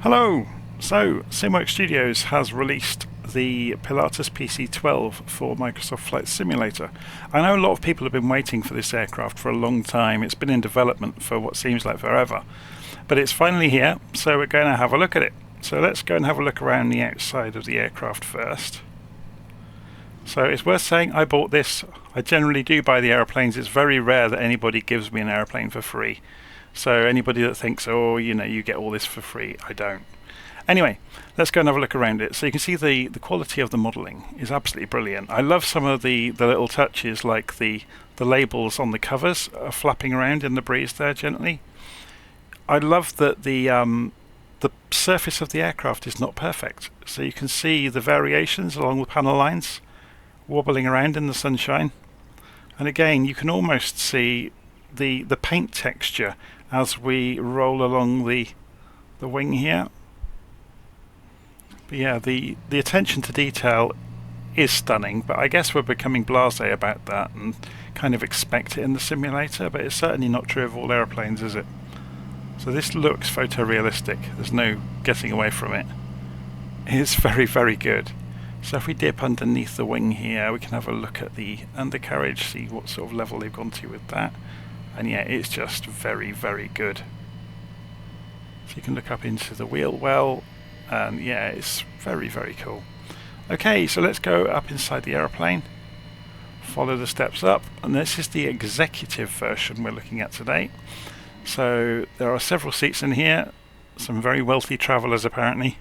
Hello! So, SimWorks Studios has released the Pilatus PC-12 for Microsoft Flight Simulator. I know a lot of people have been waiting for this aircraft for a long time. It's been in development for what seems like forever. But it's finally here, so we're going to have a look at it. So let's go and have a look around the outside of the aircraft first. So it's worth saying I bought this. I generally do buy the airplanes. It's very rare that anybody gives me an airplane for free. So anybody that thinks, oh, you know, you get all this for free, I don't. Anyway, let's go and have a look around it. So you can see the quality of the modelling is absolutely brilliant. I love some of the little touches, like the labels on the covers are flapping around in the breeze there gently. I love that the surface of the aircraft is not perfect. So you can see the variations along the panel lines wobbling around in the sunshine. And again, you can almost see the paint texture as we roll along the wing here. But yeah, the attention to detail is stunning, but I guess we're becoming blasé about that and kind of expect it in the simulator, but it's certainly not true of all airplanes, is it? So this looks photorealistic. There's no getting away from it. It's very, very good. So if we dip underneath the wing here, we can have a look at the undercarriage, see what sort of level they've gone to with that. And yeah, it's just very, very good. So you can look up into the wheel well, and yeah, it's very, very cool. Okay, so let's go up inside the aeroplane, follow the steps up, and this is the executive version we're looking at today. So there are several seats in here, some very wealthy travellers apparently.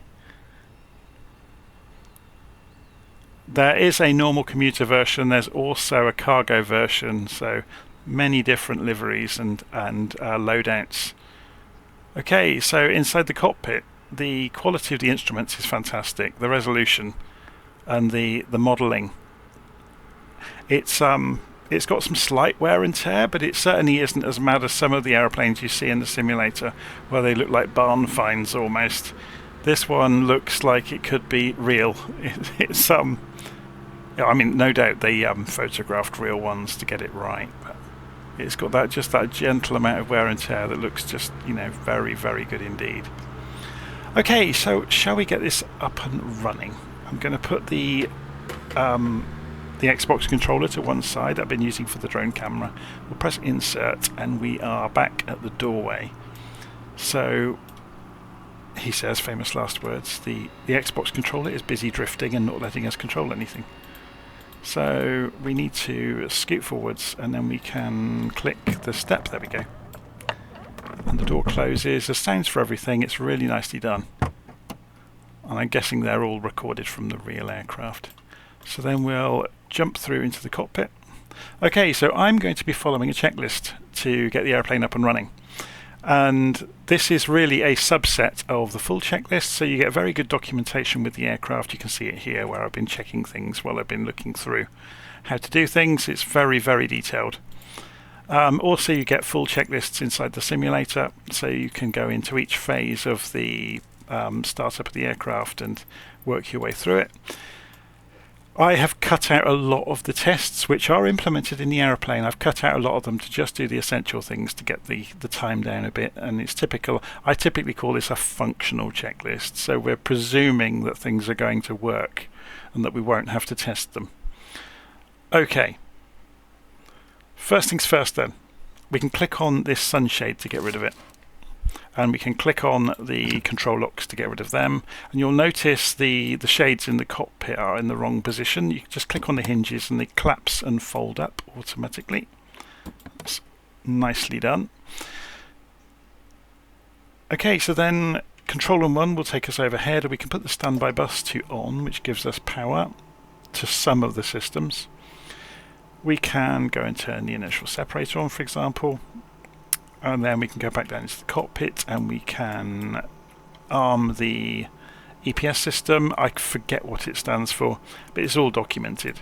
There is a normal commuter version, there's also a cargo version, so many different liveries and loadouts. Okay, so inside the cockpit, the quality of the instruments is fantastic. The resolution and the modelling. It's got some slight wear and tear, but it certainly isn't as mad as some of the aeroplanes you see in the simulator, where they look like barn finds almost. This one looks like it could be real. I mean, no doubt they photographed real ones to get it right, but it's got that gentle amount of wear and tear that looks just, you know, very, very good indeed. Okay, so shall we get this up and running? I'm going to put the Xbox controller to one side I've been using for the drone camera. We'll press insert and we are back at the doorway. So he says, famous last words, the Xbox controller is busy drifting and not letting us control anything. So we need to scoot forwards and then we can click the step. There we go. And the door closes. There's sounds for everything. It's really nicely done. And I'm guessing they're all recorded from the real aircraft. So then we'll jump through into the cockpit. Okay, so I'm going to be following a checklist to get the airplane up and running. And this is really a subset of the full checklist, so you get very good documentation with the aircraft. You can see it here where I've been checking things while I've been looking through how to do things. It's very, very detailed. Also, you get full checklists inside the simulator, so you can go into each phase of the startup of the aircraft and work your way through it. I have cut out a lot of the tests which are implemented in the aeroplane. I've cut out a lot of them to just do the essential things to get the time down a bit, and it's typical. I typically call this a functional checklist, so we're presuming that things are going to work and that we won't have to test them. Okay, first things first then, we can click on this sunshade to get rid of it. And we can click on the control locks to get rid of them. And you'll notice the shades in the cockpit are in the wrong position. You can just click on the hinges and they collapse and fold up automatically. That's nicely done. Okay, so then control on 1 will take us overhead, and we can put the standby bus to on, which gives us power to some of the systems. We can go and turn the inertial separator on, for example. And then we can go back down into the cockpit and we can arm the EPS system. I forget what it stands for, but it's all documented.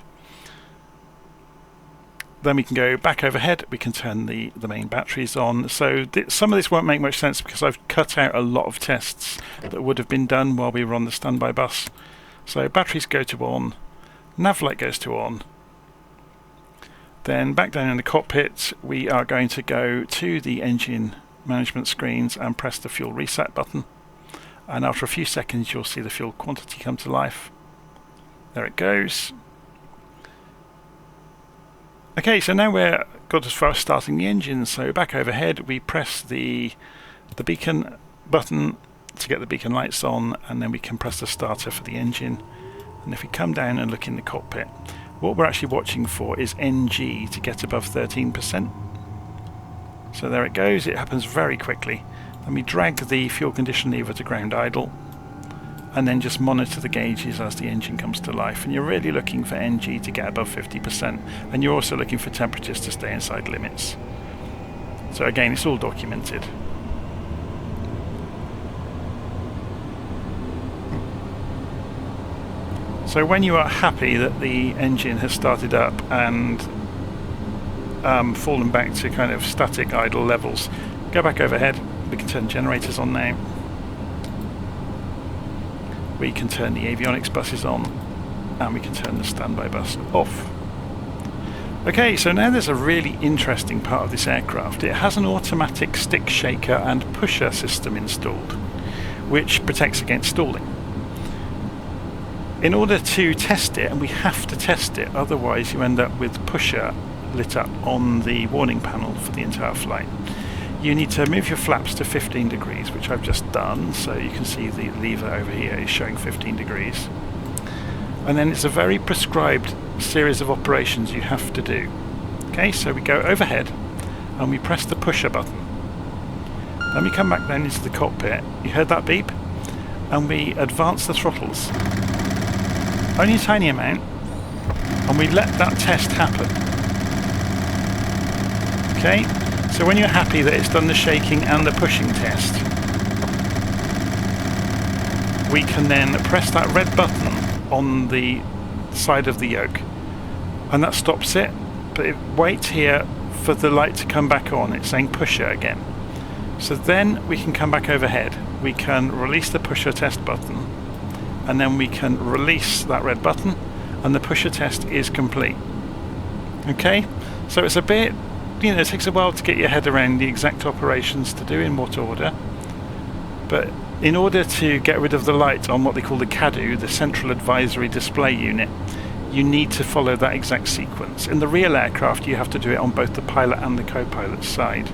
Then we can go back overhead, we can turn the main batteries on. So some of this won't make much sense because I've cut out a lot of tests that would have been done while we were on the standby bus. So batteries go to on, nav light goes to on. Then back down in the cockpit, we are going to go to the engine management screens and press the fuel reset button. and after a few seconds you'll see the fuel quantity come to life. There it goes. Okay, so now we're got as far as starting the engine, so back overhead we press the beacon button to get the beacon lights on, and then we can press the starter for the engine. And if we come down and look in the cockpit, what we're actually watching for is NG to get above 13%. So there it goes, it happens very quickly. Then we drag the fuel condition lever to ground idle, and then just monitor the gauges as the engine comes to life. And you're really looking for NG to get above 50%, and you're also looking for temperatures to stay inside limits. So again, it's all documented. So when you are happy that the engine has started up and fallen back to kind of static idle levels, go back overhead. We can turn generators on now. We can turn the avionics buses on, and we can turn the standby bus off. Okay, so now there's a really interesting part of this aircraft. It has an automatic stick shaker and pusher system installed, which protects against stalling. In order to test it, and we have to test it, otherwise you end up with pusher lit up on the warning panel for the entire flight, you need to move your flaps to 15 degrees, which I've just done, so you can see the lever over here is showing 15 degrees. And then it's a very prescribed series of operations you have to do. Okay, so we go overhead and we press the pusher button. Then we come back down into the cockpit. You heard that beep? And we advance the throttles. Only a tiny amount, and we let that test happen. Okay, so when you're happy that it's done the shaking and the pushing test, we can then press that red button on the side of the yoke, and that stops it, but wait here for the light to come back on. It's saying pusher again. So then we can come back overhead. We can release the pusher test button, and then we can release that red button, and the pusher test is complete. Okay, so it's a bit, you know, it takes a while to get your head around the exact operations to do in what order, but in order to get rid of the light on what they call the CADU, the Central Advisory Display Unit, you need to follow that exact sequence. In the real aircraft you have to do it on both the pilot and the co-pilot side,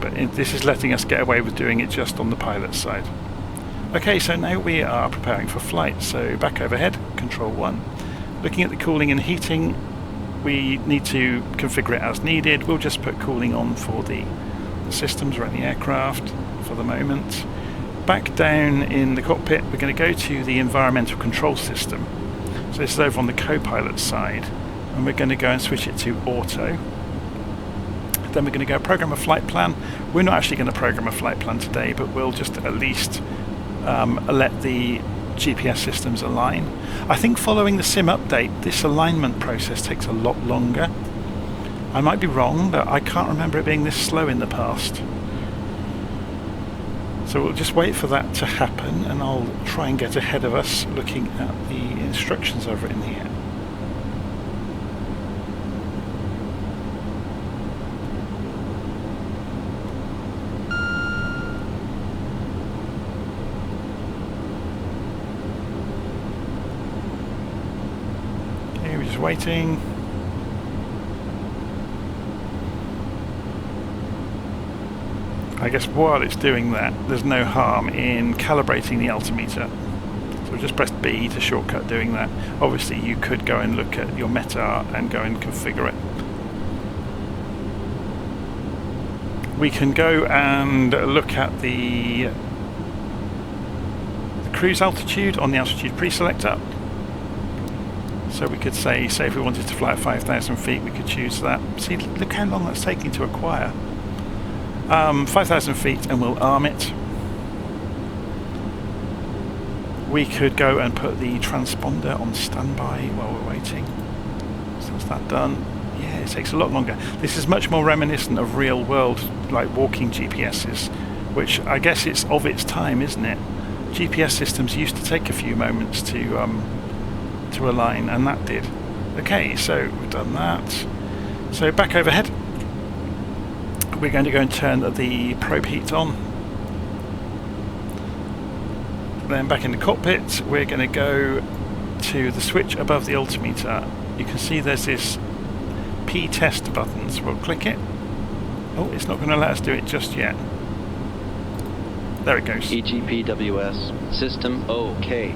but this is letting us get away with doing it just on the pilot side. Okay, so now we are preparing for flight, so back overhead, Control 1. Looking at the cooling and heating, we need to configure it as needed. We'll just put cooling on for the systems around the aircraft for the moment. Back down in the cockpit, we're going to go to the environmental control system. So this is over on the co-pilot side, and we're going to go and switch it to auto. Then we're going to go program a flight plan. We're not actually going to program a flight plan today, but we'll just at least let the GPS systems align. I think following the sim update, this alignment process takes a lot longer. I might be wrong, but I can't remember it being this slow in the past. So we'll just wait for that to happen, and I'll try and get ahead of us looking at the instructions I've written here. Okay, we're just waiting. I guess while it's doing that, there's no harm in calibrating the altimeter. So just press B to shortcut doing that. Obviously you could go and look at your METAR and go and configure it. We can go and look at the cruise altitude on the altitude pre-selector. So we could say if we wanted to fly at 5,000 feet, we could choose that. See, look how long that's taking to acquire. 5,000 feet, and we'll arm it. We could go and put the transponder on standby while we're waiting. So that's that done. Yeah, it takes a lot longer. This is much more reminiscent of real world, like walking GPSs, which I guess it's of its time, isn't it? GPS systems used to take a few moments to align, and that did. Okay, so we've done that. So back overhead. We're going to go and turn the probe heat on. Then back in the cockpit, we're going to go to the switch above the altimeter. You can see there's this P test button, so we'll click it. Oh, it's not going to let us do it just yet. There it goes. EGPWS, system OK.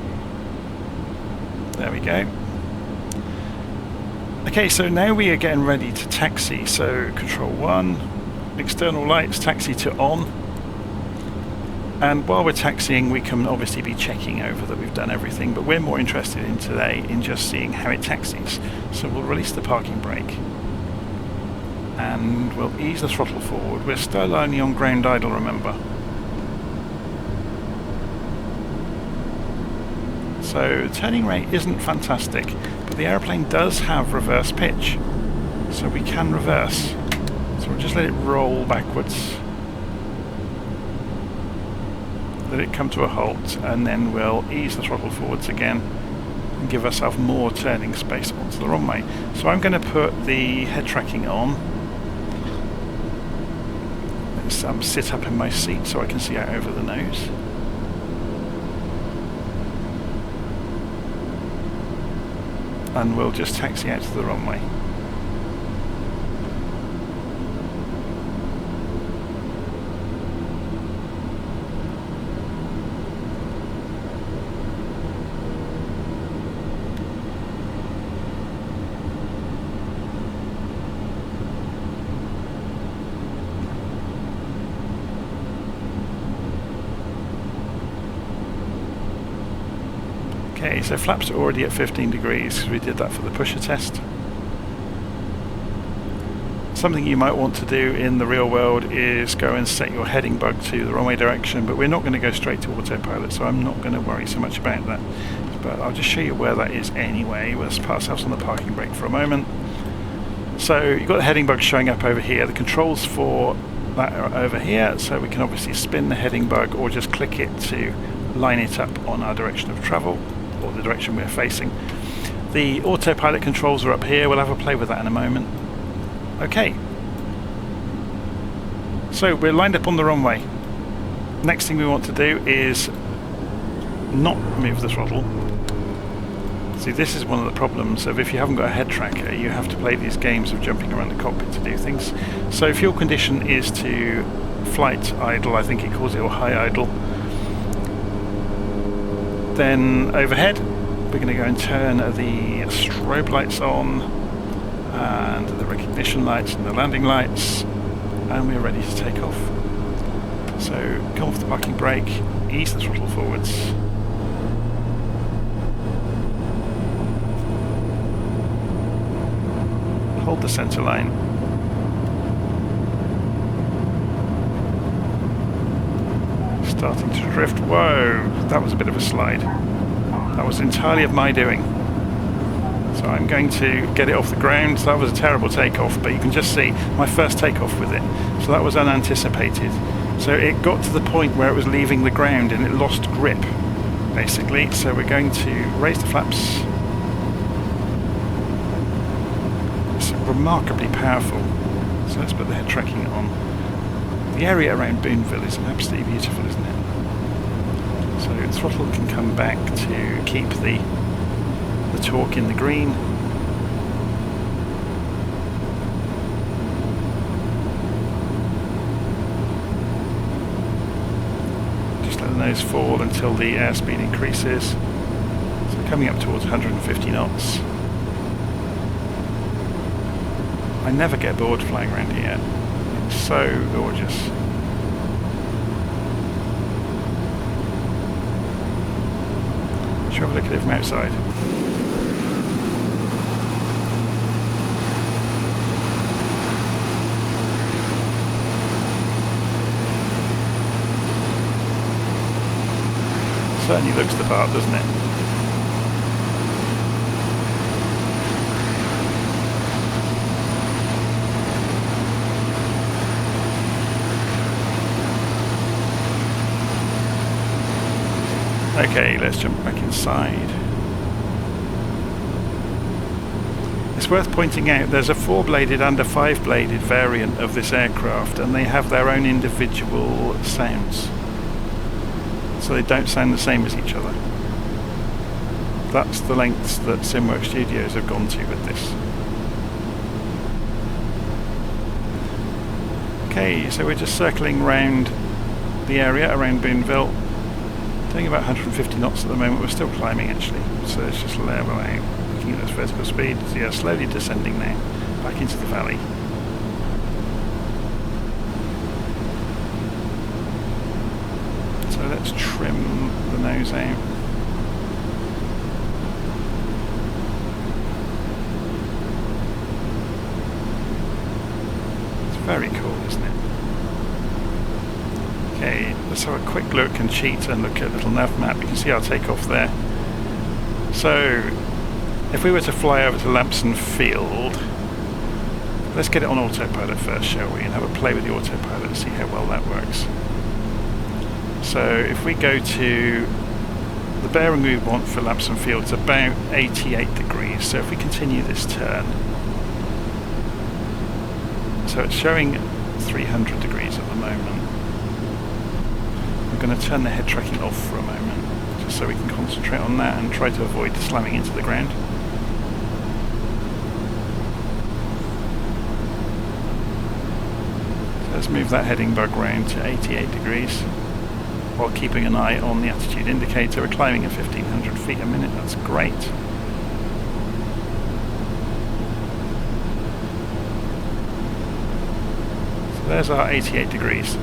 There we go. Okay, so now we are getting ready to taxi. So control 1, external lights, taxi to on. And while we're taxiing, we can obviously be checking over that we've done everything, but we're more interested in today in just seeing how it taxis. So we'll release the parking brake and we'll ease the throttle forward. We're still only on ground idle, remember. So the turning rate isn't fantastic, but the airplane does have reverse pitch, so we can reverse. So we'll just let it roll backwards. Let it come to a halt, and then we'll ease the throttle forwards again and give ourselves more turning space onto the runway. So I'm going to put the head tracking on. Let's sit up in my seat so I can see out over the nose. And we'll just taxi out to the runway. Okay, so flaps are already at 15 degrees because we did that for the pusher test. Something you might want to do in the real world is go and set your heading bug to the runway direction, but we're not going to go straight to autopilot, so I'm not going to worry so much about that. But I'll just show you where that is anyway. Let's put ourselves on the parking brake for a moment. So you've got the heading bug showing up over here. The controls for that are over here, so we can obviously spin the heading bug or just click it to line it up on our direction of travel, or the direction we're facing. The autopilot controls are up here. We'll have a play with that in a moment. Okay. So we're lined up on the runway. Next thing we want to do is not move the throttle. See, this is one of the problems of if you haven't got a head tracker, you have to play these games of jumping around the cockpit to do things. So fuel condition is to flight idle, I think it calls it, or high idle. Then overhead, we're going to go and turn the strobe lights on, and the recognition lights and the landing lights, and we're ready to take off. So come off the parking brake, ease the throttle forwards. Hold the centre line. Starting to drift. Whoa, that was a bit of a slide. That was entirely of my doing. So I'm going to get it off the ground. So that was a terrible takeoff, but you can just see my first takeoff with it. So that was unanticipated. So it got to the point where it was leaving the ground and it lost grip, basically. So we're going to raise the flaps. It's remarkably powerful. So let's put the head tracking on. The area around Boonville is absolutely beautiful, isn't it? So the throttle can come back to keep the torque in the green. Just let the nose fall until the airspeed increases. So coming up towards 150 knots. I never get bored flying around here. It's so gorgeous. Shall we have a look at it from outside? Certainly looks the part, doesn't it? Okay, let's jump back inside. It's worth pointing out there's a 4-bladed and a 5-bladed variant of this aircraft, and they have their own individual sounds. So so they don't sound the same as each other. That's the lengths that SimWorks Studios have gone to with this. Okay, so we're just circling round the area around Boonville, doing about 150 knots at the moment. We're still climbing actually, so it's just level out, looking at this vertical speed. So yeah, slowly descending now, back into the valley. So let's trim the nose out. It's very cool, isn't it? Okay, let's have a quick look and cheat and look at LittleNavMap. You can see our takeoff there. So, if we were to fly over to Lampson Field, let's get it on autopilot first, shall we? And have a play with the autopilot and see how well that works. So, if we go to the bearing we want for Lampson Field is about 88 degrees. So, if we continue this turn, so it's showing 300 degrees at the moment. I'm going to turn the head tracking off for a moment, just so we can concentrate on that and try to avoid slamming into the ground. So let's move that heading bug round to 88 degrees, while keeping an eye on the attitude indicator. We're climbing at 1500 feet a minute, that's great. So there's our 88 degrees.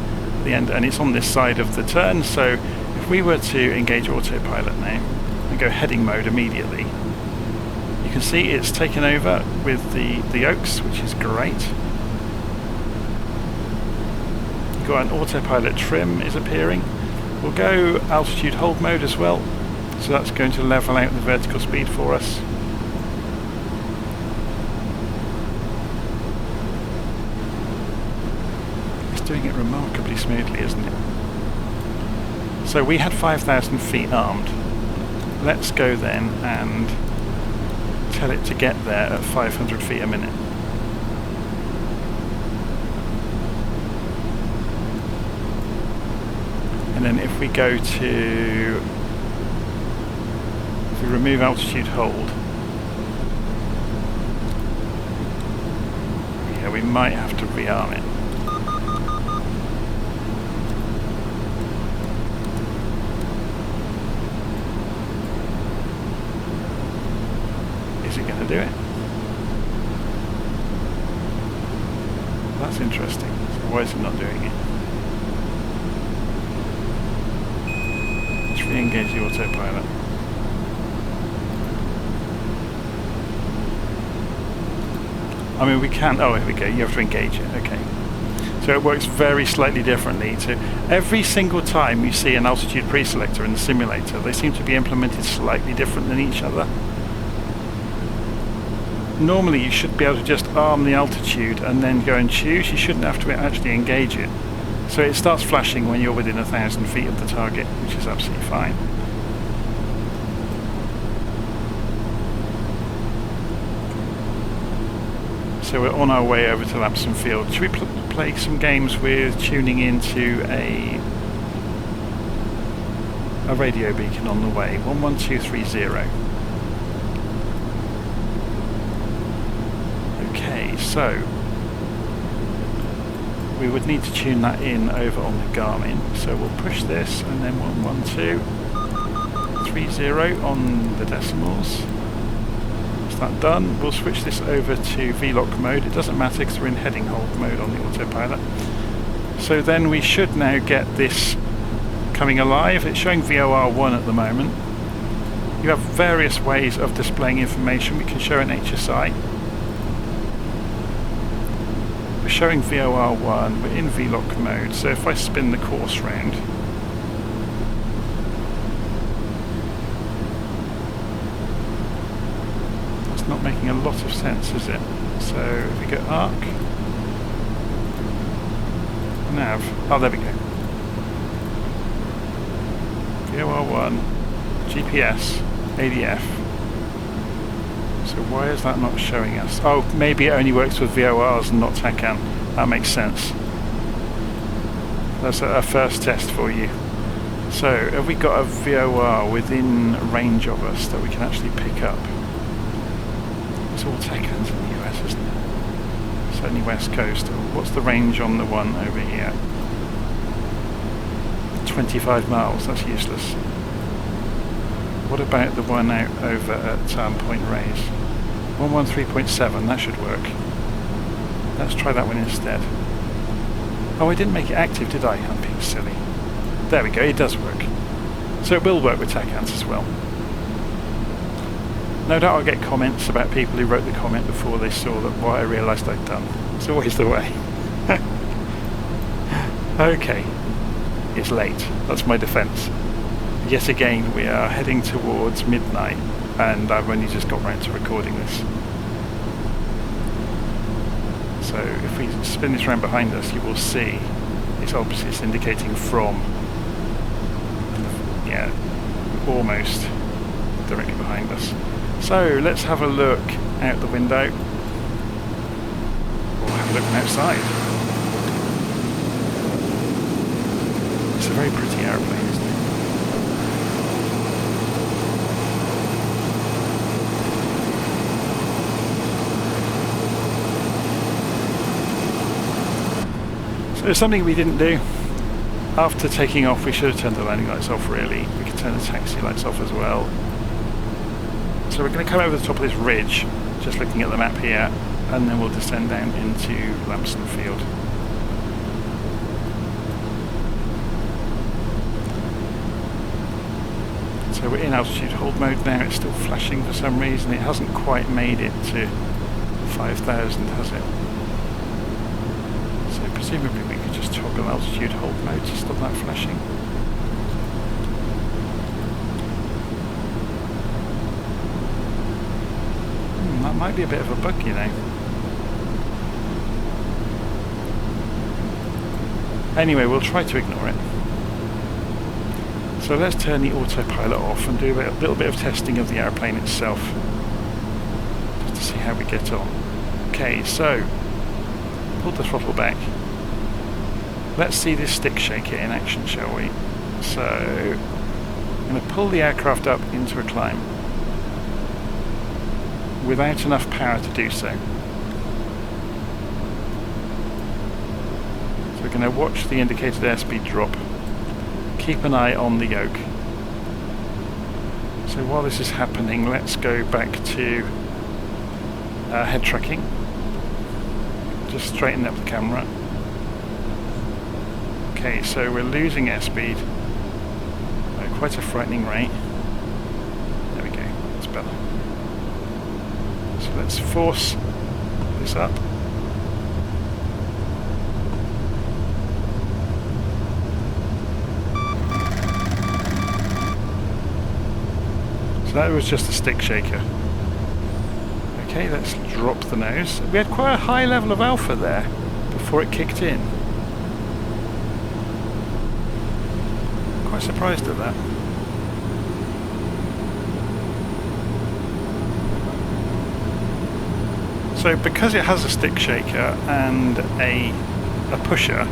The end, and it's on this side of the turn, so if we were to engage autopilot now and go heading mode immediately, you can see it's taken over with the oaks, which is great. You've got an autopilot trim is appearing. We'll go altitude hold mode as well, so that's going to level out the vertical speed for us. Doing it remarkably smoothly, isn't it? So we had 5,000 feet armed. Let's go then and tell it to get there at 500 feet a minute. And then if we go to, if we remove altitude hold, yeah, we might have to rearm it. Going to do it. That's interesting. So why is it not doing it? Let's re-engage the autopilot. I mean, we can. Oh, here we go. You have to engage it. Okay. So it works very slightly differently. To every single time you see an altitude pre-selector in the simulator, they seem to be implemented slightly different than each other. Normally you should be able to just arm the altitude and then go and choose. You shouldn't have to actually engage it. So it starts flashing when you're within 1,000 feet of the target, which is absolutely fine. So we're on our way over to Lampson Field. Should we play some games with tuning into a radio beacon on the way? 11230. So we would need to tune that in over on the Garmin. So we'll push this and then 11230 on the decimals. Is that done? We'll switch this over to VLOC mode. It doesn't matter because we're in heading hold mode on the autopilot. So then we should now get this coming alive. It's showing VOR1 at the moment. You have various ways of displaying information. We can show an HSI. We're showing VOR1, we're in VLOC mode, so if I spin the course round, that's not making a lot of sense, is it? So if we go arc, nav, oh there we go. VOR1, GPS, ADF. So why is that not showing us? Oh, maybe it only works with VORs and not TACAN. That makes sense. That's a first test for you. So, have we got a VOR within range of us that we can actually pick up? It's all Taycans in the US, isn't it? Certainly West Coast. What's the range on the one over here? 25 miles, that's useless. What about the one out over at Point Reyes? 113.7, that should work. Let's try that one instead. Oh, I didn't make it active, did I? I'm being silly. There we go, it does work. So it will work with Taycans as well. No doubt I'll get comments about people who wrote the comment before they saw that what I realised I'd done. It's always the way. Okay, it's late. That's my defence. Yet again, we are heading towards midnight, and I've only just got round to recording this. So if we spin this round behind us, you will see it's obviously it's indicating from, yeah, almost directly behind us. So let's have a look out the window, or have a look from outside. It's a very pretty aeroplane, isn't it? So there's something we didn't do. After taking off, we should have turned the landing lights off, really. We could turn the taxi lights off as well. So we're going to come over the top of this ridge, just looking at the map here, and then we'll descend down into Lampson Field. So we're in altitude hold mode now. It's still flashing for some reason. It hasn't quite made it to 5,000, has it? So presumably we could just toggle altitude hold mode to stop that flashing. That might be a bit of a bug, you know. Anyway, we'll try to ignore it. So let's turn the autopilot off and do a little bit of testing of the airplane itself, just to see how we get on. Okay, so pull the throttle back. Let's see this stick shaker in action, shall we? So I'm going to pull the aircraft up into a climb without enough power to do so. So we're going to watch the indicated airspeed drop. Keep an eye on the yoke. So while this is happening, let's go back to head tracking. Just straighten up the camera. Okay, so we're losing airspeed at quite a frightening rate. There we go, that's better. So let's force this up. So that was just a stick shaker. Okay, let's drop the nose. We had quite a high level of alpha there before it kicked in. Quite surprised at that. So because it has a stick shaker and a pusher,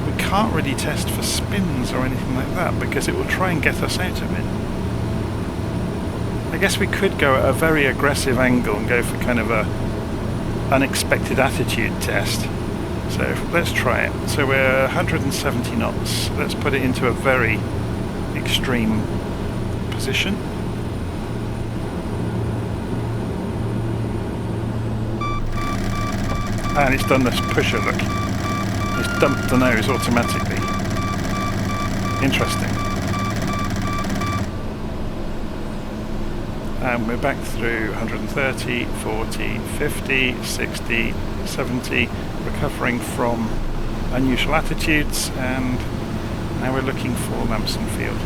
we can't really test for spins or anything like that because it will try and get us out of it. I guess we could go at a very aggressive angle and go for kind of a unexpected attitude test. So let's try it. So we're 170 knots. Let's put it into a very extreme position. And it's done this pusher, look. It's dumped the nose automatically. Interesting. And we're back through 130, 40, 50, 60, 70, recovering from unusual attitudes, and now we're looking for Lampson Field.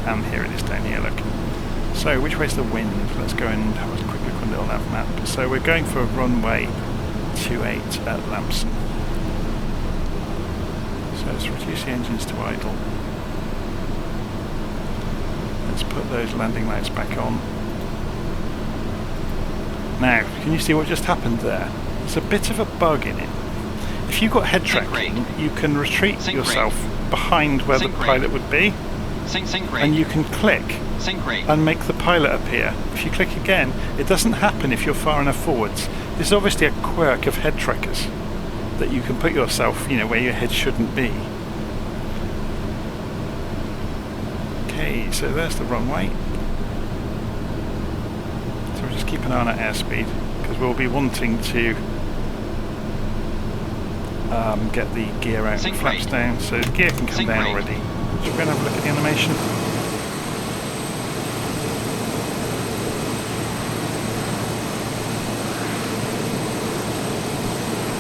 And here it is down here, look. So which way's the wind? Let's go and have a quick look on LittleNavMap. So we're going for runway 28 at Lampson. So let's reduce the engines to idle. Let's put those landing lights back on. Now, can you see what just happened there? There's a bit of a bug in it. if you've got head tracking, you can retreat yourself behind where the pilot would be, and you can click and make the pilot appear. If you click again, it doesn't happen if you're far enough forwards. This is obviously a quirk of head trackers, that you can put yourself, you know, where your head shouldn't be. Okay, so there's the runway. So we'll just keep an eye on our airspeed, because we'll be wanting to get the gear out and flaps down, so the gear can come down already. So we're going to have a look at the animation.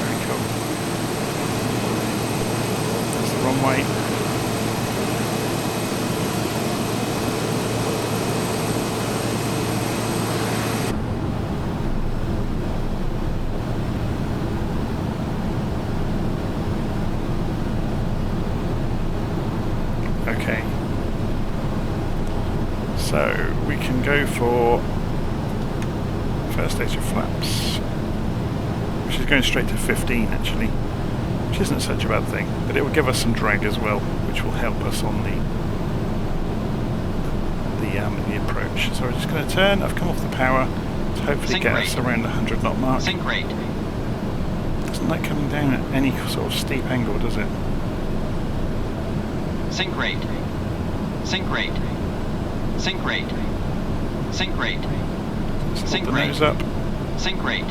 Very cool. That's the runway. Okay, so we can go for first stage of flaps, which is going straight to 15 actually, which isn't such a bad thing, but it will give us some drag as well, which will help us on the approach. So we're just going to turn. I've come off the power to hopefully get us around the 100 knot mark. Doesn't like coming down at any sort of steep angle, does it? Sync rate. Sync rate. Sync rate. Sync rate. Sync rate. Nose up. Sync rate.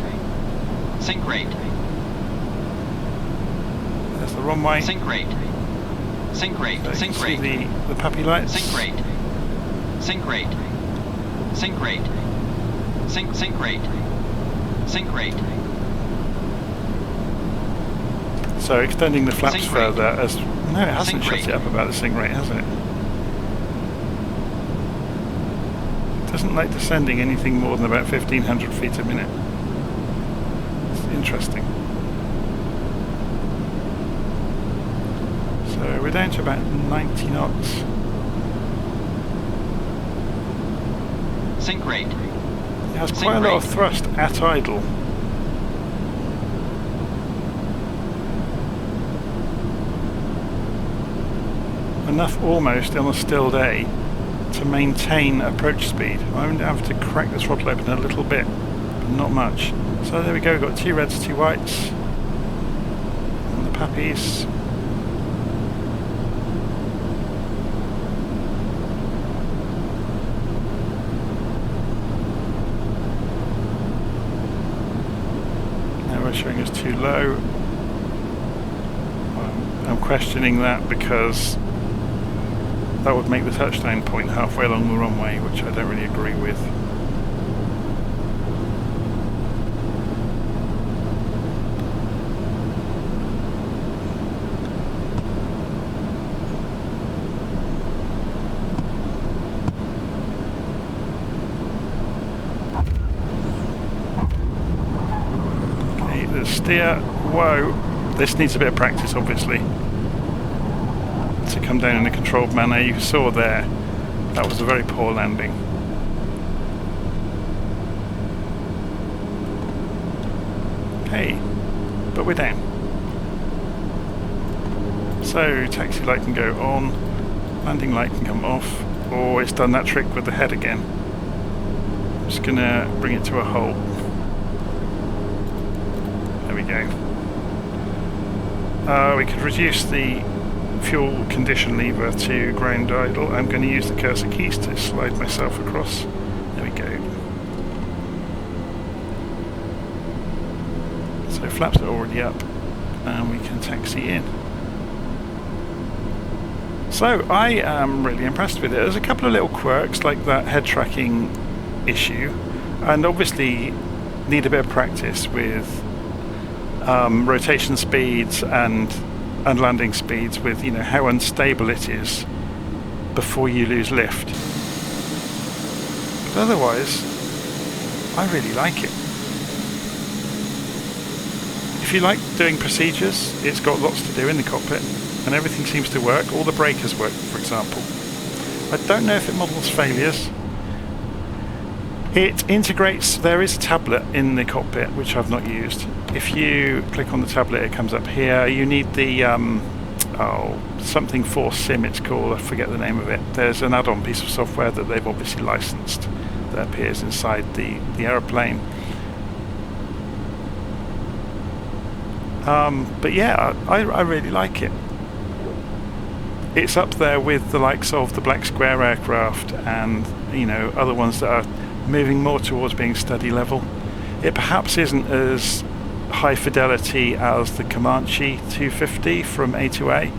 Sync rate. There's the runway. Sync rate. Sync rate. So Sync rate. The puppy lights. Sync rate. Sync rate. Sync rate. Sync rate. Sync rate. So extending the flaps sync further rate. as no, it hasn't Sync shut rate. it up about the sync rate, has it? Doesn't like descending anything more than about 1,500 feet a minute. It's interesting. So we're down to about 90 knots. Sync rate. It has Sync quite a lot rate. of thrust at idle. Enough almost on a still day to maintain approach speed. I'm going to have to crack the throttle open a little bit, but not much. So there we go, we've got 2 reds, 2 whites, and the puppies. Now we're showing us too low. I'm questioning that because that would make the touchdown point halfway along the runway, which I don't really agree with. Okay, the steer. Whoa! This needs a bit of practice, obviously, to come down in a controlled manner. You saw there, that was a very poor landing. Okay, but we're down. So taxi light can go on, landing light can come off, or it's done that trick with the head again. I'm just gonna bring it to a halt. There we go. We could reduce the fuel condition lever to ground idle. I'm going to use the cursor keys to slide myself across. There we go. So flaps are already up and we can taxi in. So I am really impressed with it. There's a couple of little quirks like that head tracking issue, and obviously need a bit of practice with rotation speeds and landing speeds, with, you know, how unstable it is before you lose lift. But otherwise, I really like it. If you like doing procedures, it's got lots to do in the cockpit, and everything seems to work. All the breakers work, for example. I don't know if it models failures. It integrates, there is a tablet in the cockpit which I've not used. If you click on the tablet, it comes up here. You need the something for Sim it's called, I forget the name of it. There's an add-on piece of software that they've obviously licensed that appears inside the aeroplane. But yeah, I really like it. It's up there with the likes of the Black Square aircraft and, you know, other ones that are moving more towards being study level. It perhaps isn't as high fidelity as the Comanche 250 from A2A,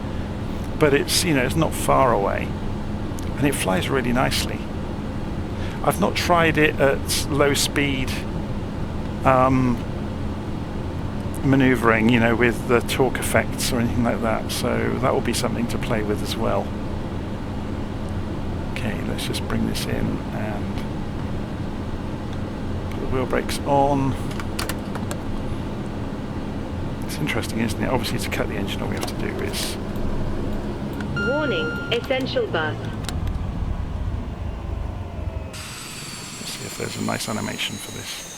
but it's, you know, it's not far away, and it flies really nicely. I've not tried it at low speed maneuvering, you know, with the torque effects or anything like that, so that will be something to play with as well. Okay, let's just bring this in and put the wheel brakes on. It's interesting, isn't it? Obviously, to cut the engine, all we have to do is... Warning, essential bus. Let's see if there's a nice animation for this.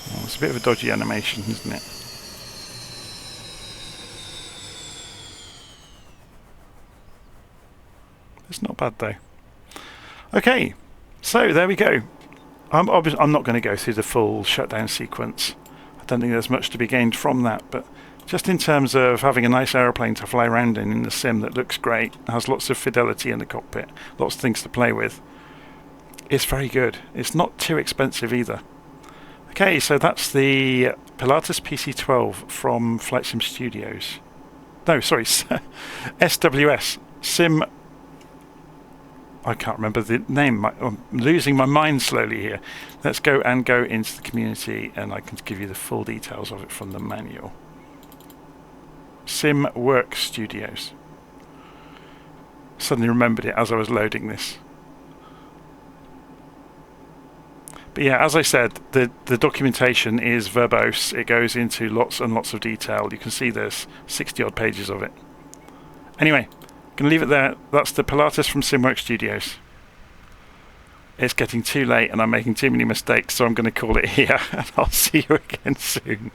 Well, it's a bit of a dodgy animation, isn't it? It's not bad though. Okay, so there we go. I'm not going to go through the full shutdown sequence. I don't think there's much to be gained from that, but just in terms of having a nice aeroplane to fly around in the sim that looks great, has lots of fidelity in the cockpit, lots of things to play with, it's very good. It's not too expensive either. Okay, so that's the Pilatus PC-12 from Flight Sim Studios. No, sorry, SWS. Sim... I can't remember the name. I'm losing my mind slowly here. Let's go into the community and I can give you the full details of it from the manual. SimWorks Studios. Suddenly remembered it as I was loading this. But yeah, as I said, the documentation is verbose. It goes into lots and lots of detail. You can see there's 60 odd pages of it. Anyway, going to leave it there. That's the Pilatus from SimWorks Studios. It's getting too late and I'm making too many mistakes, so I'm going to call it here, and I'll see you again soon.